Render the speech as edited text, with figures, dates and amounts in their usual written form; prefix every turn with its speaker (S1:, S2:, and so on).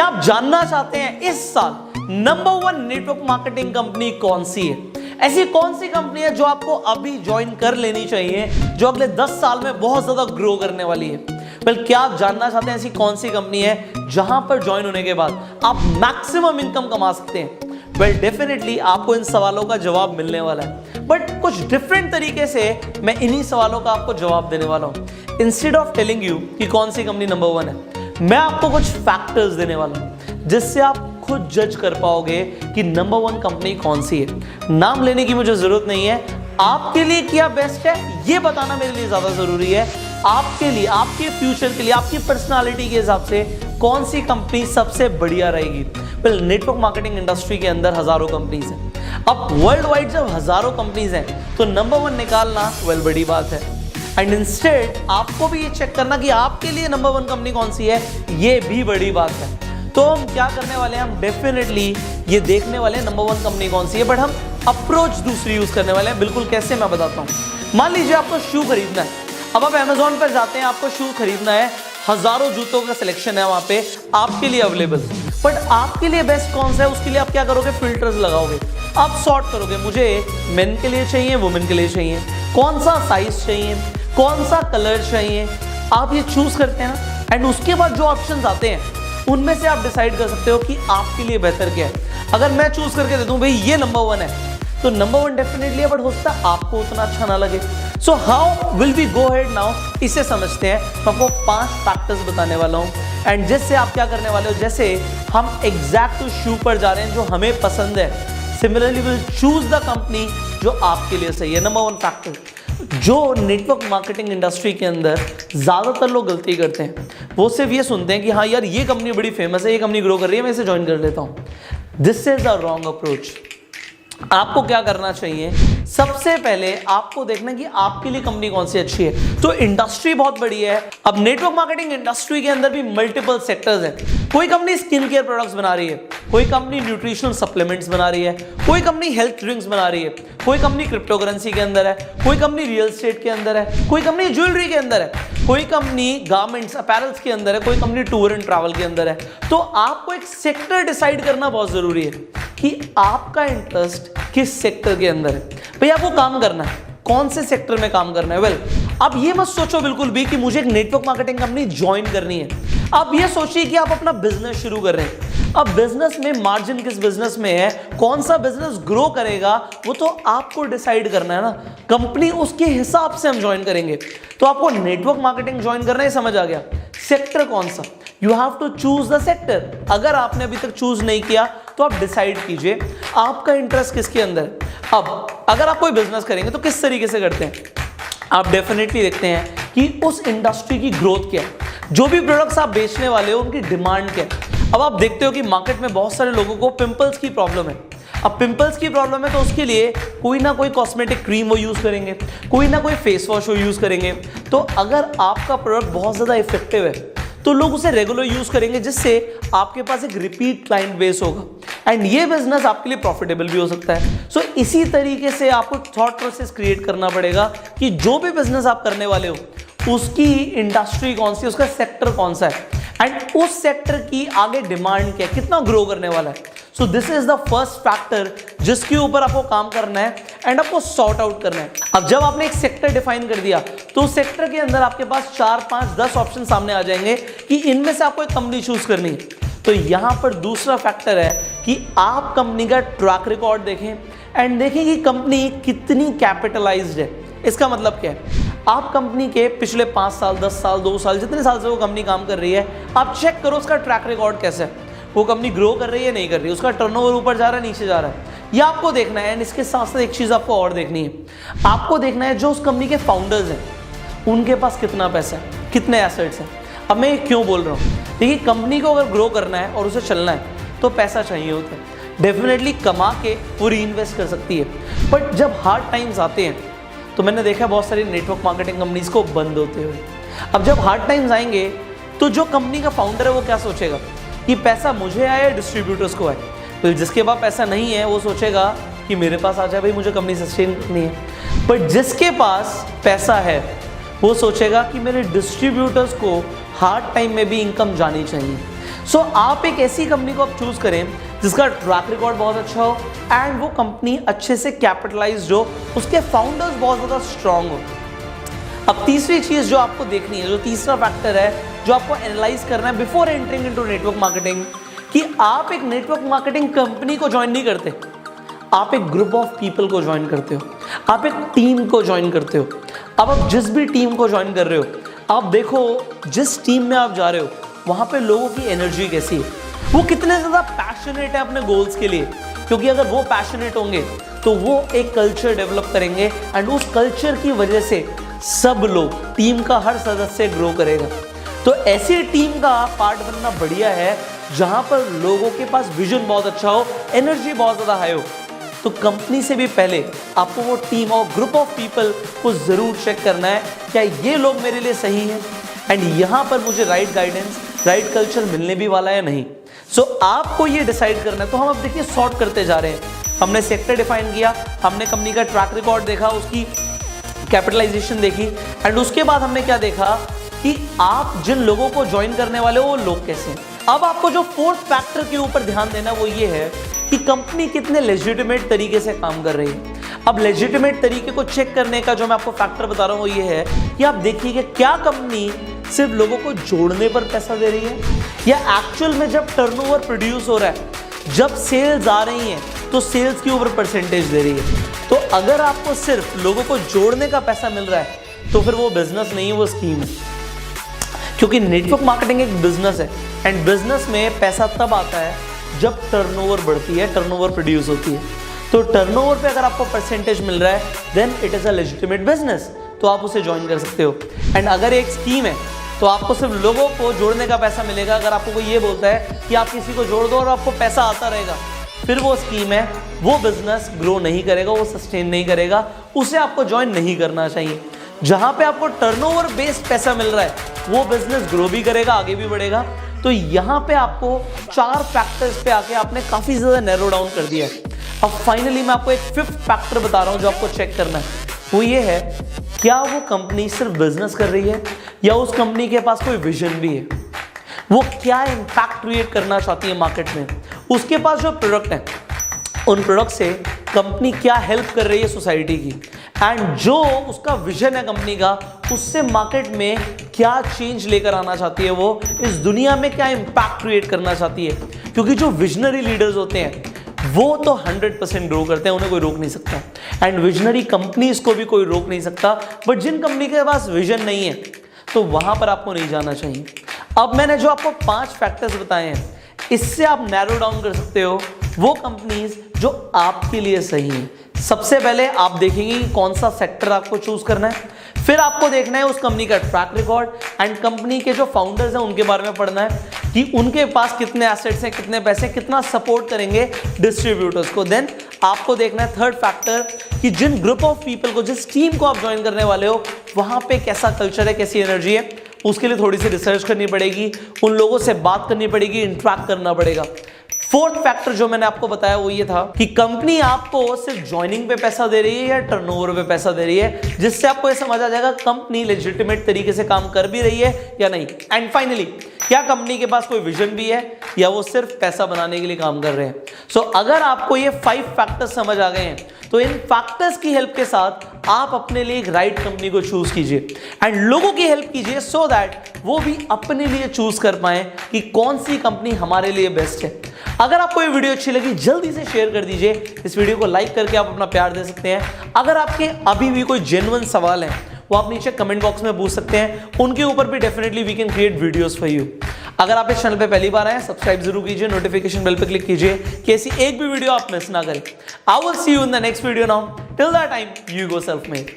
S1: क्या आप जानना चाहते हैं इस साल नंबर 1 नेटवर्क मार्केटिंग कंपनी कौन सी है? ऐसी कौन सी कंपनी है जो आपको अभी ज्वाइन कर लेनी चाहिए, जो अगले 10 साल में बहुत ज्यादा ग्रो करने वाली है? क्या आप जानना चाहते हैं ऐसी कौन सी कंपनी है जहां पर ज्वाइन होने के बाद आप मैक्सिमम इनकम कमा सकते हैं? डेफिनेटली आपको इन सवालों का जवाब मिलने वाला है, बट कुछ डिफरेंट तरीके से मैं इन्हीं सवालों का आपको जवाब देने वाला हूं। इंस्टेड ऑफ टेलिंग यू कि कौन सी कंपनी नंबर 1 है, मैं आपको कुछ फैक्टर्स देने वाला हूं जिससे आप खुद जज कर पाओगे कि नंबर 1 कंपनी कौन सी है। नाम लेने की मुझे जरूरत नहीं है, आपके लिए क्या बेस्ट है ये बताना मेरे लिए ज्यादा जरूरी है। आपके लिए, आपके फ्यूचर के लिए, आपकी पर्सनालिटी के हिसाब से कौन सी कंपनी सबसे बढ़िया रहेगी। नेटवर्क मार्केटिंग इंडस्ट्री के अंदर हजारों कंपनीज हैं। अब वर्ल्ड वाइड जब हजारों कंपनीज हैं तो नंबर 1 निकालना बड़ी बात है। एंड इंस्टेड आपको भी ये चेक करना कि आपके लिए नंबर 1 कंपनी कौन सी है, ये भी बड़ी बात है। तो हम क्या करने वाले हैं, हम डेफिनेटली ये देखने वाले हैं नंबर 1 कंपनी कौन सी है, बट हम अप्रोच दूसरी यूज करने वाले हैं। बिल्कुल कैसे, मैं बताता हूं। मान लीजिए आपको शू खरीदना है, अब आप अमेजोन पर जाते हैं, आपको शू खरीदना है, हजारों जूतों का सिलेक्शन है वहां पे आपके लिए अवेलेबल, बट आपके लिए बेस्ट कौन सा है उसके लिए आप क्या करोगे, फिल्टर्स लगाओगे, आप सॉर्ट करोगे, मुझे मेन के लिए चाहिए, वुमेन के लिए चाहिए, कौन सा साइज चाहिए, कौन सा कलर चाहिए, आप ये चूज करते हैं ना। एंड उसके बाद जो ऑप्शंस आते हैं उनमें से आप डिसाइड कर सकते हो कि आपके लिए बेहतर क्या है। अगर मैं चूज करके दे दूं भाई ये नंबर 1 है, तो नंबर 1 डेफिनेटली है, बट हो सकता है आपको उतना अच्छा ना लगे। So how will we go ahead now, इसे समझते हैं। मैं आपको 5 फैक्टर्स बताने वाला हूं एंड जिससे आप क्या करने वाले हो, जैसे हम एग्जैक्ट शू पर जा रहे हैं जो हमें पसंद है, similarly will choose the company जो आपके लिए सही है। नंबर 1 फैक्टर जो नेटवर्क मार्केटिंग इंडस्ट्री के अंदर ज्यादातर लोग गलती करते हैं, वो सिर्फ ये सुनते हैं कि हाँ यार ये कंपनी बड़ी फेमस है, ये कंपनी ग्रो कर रही है, मैं इसे ज्वाइन कर लेता हूं। This is the wrong approach. आपको क्या करना चाहिए, सबसे पहले आपको देखना कि आपके लिए कंपनी कौन सी अच्छी है। तो इंडस्ट्री बहुत बड़ी है। अब नेटवर्क मार्केटिंग इंडस्ट्री के अंदर भी मल्टीपल सेक्टर्स हैं। कोई कंपनी स्किन केयर प्रोडक्ट्स बना रही है, कोई कंपनी न्यूट्रिशनल सप्लीमेंट्स बना रही है, कोई कंपनी हेल्थ ड्रिंक्स बना रही है, कोई कंपनी क्रिप्टो करेंसी के अंदर है, कोई कंपनी रियल एस्टेट के अंदर है, कोई कंपनी ज्वेलरी के अंदर है, कोई कंपनी गारमेंट्स अपैरल्स के अंदर है, कोई कंपनी टूर एंड ट्रैवल के अंदर है। तो आपको एक सेक्टर डिसाइड करना बहुत जरूरी है कि आपका इंटरेस्ट किस सेक्टर के अंदर है। भाई आपको काम करना है, कौन से सेक्टर में काम करना है। अब ये मत सोचो बिल्कुल भी कि मुझे एक नेटवर्क मार्केटिंग कंपनी ज्वाइन करनी है। अब ये सोचिए कि आप अपना बिजनेस शुरू कर रहे हैं। अब बिजनेस में मार्जिन किस बिजनेस में है, कौन सा बिजनेस ग्रो करेगा, वो तो आपको डिसाइड करना है ना। कंपनी उसके हिसाब से हम ज्वाइन करेंगे। तो आपको नेटवर्क मार्केटिंग ज्वाइन करना है, समझ आ गया। सेक्टर कौन सा, you have to choose the sector. अगर आपने अभी तक चूज नहीं किया तो आप डिसाइड कीजिए आपका इंटरेस्ट किसके अंदर है। अब अगर आप कोई बिजनेस करेंगे तो किस तरीके से करते हैं, आप डेफिनेटली देखते हैं कि उस इंडस्ट्री की ग्रोथ क्या है, जो भी प्रोडक्ट्स आप बेचने वाले हो उनकी डिमांड क्या है। अब आप देखते हो कि मार्केट में बहुत सारे लोगों को पिंपल्स की प्रॉब्लम है। अब पिंपल्स की प्रॉब्लम है तो उसके लिए कोई ना कोई कॉस्मेटिक क्रीम वो यूज करेंगे, कोई ना कोई फेस वॉश वो यूज करेंगे। तो अगर आपका प्रोडक्ट बहुत ज्यादा इफेक्टिव है तो लोग उसे रेगुलर यूज करेंगे, जिससे आपके पास एक रिपीट क्लाइंट बेस होगा एंड ये बिजनेस आपके लिए प्रॉफिटेबल भी हो सकता है। सो इसी तरीके से आपको थॉट प्रोसेस क्रिएट करना पड़ेगा कि जो भी बिजनेस आप करने वाले हो उसकी इंडस्ट्री कौन सी, उसका सेक्टर कौन सा है एंड उस सेक्टर की आगे डिमांड क्या है, कितना ग्रो करने वाला है। So this is the first factor जिसके ऊपर आपको काम करना है एंड आपको सॉर्ट आउट करना है। अब जब आपने एक सेक्टर डिफाइन कर दिया तो उस सेक्टर के अंदर आपके पास 4, 5, 10 ऑप्शन सामने आ जाएंगे कि इनमें से आपको एक कंपनी चूज करनी है। तो यहां पर दूसरा फैक्टर है कि आप कंपनी का ट्रैक रिकॉर्ड देखें एंड देखें कि कंपनी कितनी कैपिटलाइज्ड है। इसका मतलब क्या है, आप कंपनी के पिछले 5 साल, 10 साल, 2 साल, जितने साल से वो कंपनी काम कर रही है, आप चेक करो उसका ट्रैक रिकॉर्ड कैसा है। वो कंपनी ग्रो कर रही है, नहीं कर रही है, उसका टर्नओवर ऊपर जा रहा है, नीचे जा रहा है, ये आपको देखना है। एंड इसके साथ साथ एक चीज आपको और देखनी है, आपको देखना है जो उस कंपनी के फाउंडर्स हैं उनके पास कितना पैसा है, कितने एसेट्स हैं। अब मैं क्यों बोल रहा हूँ, देखिए कंपनी को अगर ग्रो करना है और उसे चलना है तो पैसा चाहिए होता है। डेफिनेटली कमा के वो री इन्वेस्ट कर सकती है, बट जब हार्ड टाइम्स आते हैं तो मैंने देखा बहुत सारी नेटवर्क मार्केटिंग कंपनीज को बंद होते हुए। अब जब हार्ड टाइम्स आएंगे तो जो कंपनी का फाउंडर है वो क्या सोचेगा कि पैसा मुझे आए या डिस्ट्रीब्यूटर्स को आए। तो जिसके पास पैसा नहीं है वो सोचेगा कि मेरे पास आ जाए भाई, मुझे कंपनी सस्टेन करनी है। बट जिसके पास पैसा है वो सोचेगा कि मेरे डिस्ट्रीब्यूटर्स को हार्ड टाइम में भी इनकम जानी चाहिए। सो आप एक ऐसी कंपनी को आप चूज करें जिसका ट्रैक रिकॉर्ड बहुत अच्छा हो एंड वो कंपनी अच्छे से कैपिटलाइज्ड हो, उसके फाउंडर्स बहुत ज़्यादा स्ट्रांग हो। अब तीसरी चीज़ जो आपको देखनी है, जो तीसरा फैक्टर है जो आपको एनालाइज करना है before entering into network marketing, कि आप एक नेटवर्क मार्केटिंग कंपनी को ज्वाइन नहीं करते, आप एक ग्रुप ऑफ पीपल को ज्वाइन करते हो, आप एक टीम को ज्वाइन करते हो। अब आप जिस भी टीम को ज्वाइन कर रहे हो, आप देखो जिस टीम में आप जा रहे हो वहाँ पे लोगों की एनर्जी कैसी है, वो कितने ज़्यादा पैशनेट है अपने गोल्स के लिए, क्योंकि अगर वो पैशनेट होंगे तो वो एक कल्चर डेवलप करेंगे एंड उस कल्चर की वजह से सब लोग, टीम का हर सदस्य ग्रो करेगा। तो ऐसी टीम का पार्ट बनना बढ़िया है जहां पर लोगों के पास विजन बहुत अच्छा हो, एनर्जी बहुत ज़्यादा हाई हो। तो कंपनी से भी पहले आपको वो टीम और ग्रुप ऑफ पीपल को ज़रूर चेक करना है, क्या ये लोग मेरे लिए सही हैं एंड यहाँ पर मुझे राइट गाइडेंस, राइट कल्चर मिलने भी वाला है नहीं। सो आपको ये डिसाइड करना है। तो हम अब देखिए सॉर्ट करते जा रहे हैं। हमने सेक्टर डिफाइन किया, हमने कंपनी का ट्रैक रिकॉर्ड देखा, उसकी कैपिटलाइजेशन देखी एंड उसके बाद हमने क्या देखा कि आप जिन लोगों को ज्वाइन करने वाले हो वो लोग कैसे हैं। अब आपको जो फोर्थ फैक्टर के ऊपर ध्यान देना वो ये है कि कंपनी कितने लेजिटिमेट तरीके से काम कर रही है। अब लेजिटिमेट तरीके को चेक करने का जो मैं आपको फैक्टर बता रहा हूँ वो ये है कि आप देखिए कि क्या कंपनी सिर्फ लोगों को जोड़ने पर पैसा दे रही है या एक्चुअल में जब टर्नओवर प्रोड्यूस हो रहा है, जब सेल्स आ रही हैं तो सेल्स के ऊपर परसेंटेज दे रही है। तो अगर आपको सिर्फ लोगों को जोड़ने का पैसा मिल रहा है तो फिर वो बिजनेस नहीं है, वो स्कीम है। क्योंकि नेटवर्क मार्केटिंग एक बिजनेस है एंड बिजनेस में पैसा तब आता है जब टर्नओवर बढ़ती है, टर्नओवर प्रोड्यूस होती है। तो टर्नओवर पे अगर आपको परसेंटेज मिल रहा है then it is a legitimate business, तो आप उसे ज्वाइन कर सकते हो। एंड अगर एक स्कीम है तो आपको सिर्फ लोगों को जोड़ने का पैसा मिलेगा। अगर आपको कोई ये बोलता है कि आप किसी को जोड़ दो और आपको पैसा आता रहेगा, फिर वो स्कीम है, वो बिजनेस ग्रो नहीं करेगा, वो सस्टेन नहीं करेगा, उसे आपको ज्वाइन नहीं करना चाहिए। जहाँ पे आपको टर्नओवर बेस्ड पैसा मिल रहा है वो बिजनेस ग्रो भी करेगा, आगे भी बढ़ेगा। तो यहाँ पे आपको 4 फैक्टर्स पे आके आपने काफ़ी ज़्यादा नैरो डाउन कर दिया है। अब फाइनली मैं आपको एक 5th फैक्टर बता रहा हूँ जो आपको चेक करना है, वो ये है क्या वो कंपनी सिर्फ बिजनेस कर रही है या उस कंपनी के पास कोई विजन भी है, वो क्या इम्पैक्ट क्रिएट करना चाहती है मार्केट में, उसके पास जो प्रोडक्ट है उन प्रोडक्ट से कंपनी क्या हेल्प कर रही है सोसाइटी की, एंड जो उसका विजन है कंपनी का उससे मार्केट में क्या चेंज लेकर आना चाहती है, वो इस दुनिया में क्या इम्पैक्ट क्रिएट करना चाहती है। क्योंकि जो विजनरी लीडर्स होते हैं वो तो 100% ग्रो करते हैं, उन्हें कोई रोक नहीं सकता एंड विजनरी कंपनीज को भी कोई रोक नहीं सकता। बट जिन कंपनी के पास विजन नहीं है तो वहां पर आपको नहीं जाना चाहिए। अब मैंने जो आपको 5 फैक्टर्स बताए हैं इससे आप नैरो डाउन कर सकते हो वो कंपनीज जो आपके लिए सही है। सबसे पहले आप देखेंगे कि कौन सा सेक्टर आपको चूज करना है, फिर आपको देखना है उस कंपनी का ट्रैक रिकॉर्ड एंड कंपनी के जो फाउंडर्स हैं उनके बारे में पढ़ना है कि उनके पास कितने एसेट्स हैं, कितने पैसे, कितना सपोर्ट करेंगे डिस्ट्रीब्यूटर्स को। देन आपको देखना है 3rd फैक्टर कि जिन ग्रुप ऑफ पीपल को, जिस टीम को आप ज्वाइन करने वाले हो वहां पे कैसा कल्चर है, कैसी एनर्जी है, उसके लिए थोड़ी सी रिसर्च करनी पड़ेगी, उन लोगों से बात करनी पड़ेगी, इंटरेक्ट करना पड़ेगा। 4th फैक्टर जो मैंने आपको बताया वो ये था कि कंपनी आपको सिर्फ ज्वाइनिंग पे पैसा दे रही है या टर्नओवर पे पैसा दे रही है, जिससे आपको ये समझ आ जाएगा कंपनी लेजिटिमेट तरीके से काम कर भी रही है या नहीं। एंड फाइनली क्या कंपनी के पास कोई विजन भी है या वो सिर्फ पैसा बनाने के लिए काम कर रहे हैं। सो अगर आपको ये 5 फैक्टर्स समझ आ गए हैं तो इन फैक्टर्स की हेल्प के साथ आप अपने लिए एक राइट कंपनी को चूज कीजिए एंड लोगों की हेल्प कीजिए सो दैट वो भी अपने लिए चूज कर पाए कि कौन सी कंपनी हमारे लिए बेस्ट है। अगर आपको ये वीडियो अच्छी लगी जल्दी से शेयर कर दीजिए, इस वीडियो को लाइक करके आप अपना प्यार दे सकते हैं। अगर आपके अभी भी कोई जेन्युइन सवाल है वो आप नीचे कमेंट बॉक्स में पूछ सकते हैं, उनके ऊपर भी definitely we can create videos for you. अगर आप इस चैनल पे पहली बार आए हैं सब्सक्राइब जरूर कीजिए, नोटिफिकेशन बेल पे क्लिक कीजिए कि ऐसी एक भी वीडियो आप मिस ना करें। I will see you in the next video now, till that time you go self made.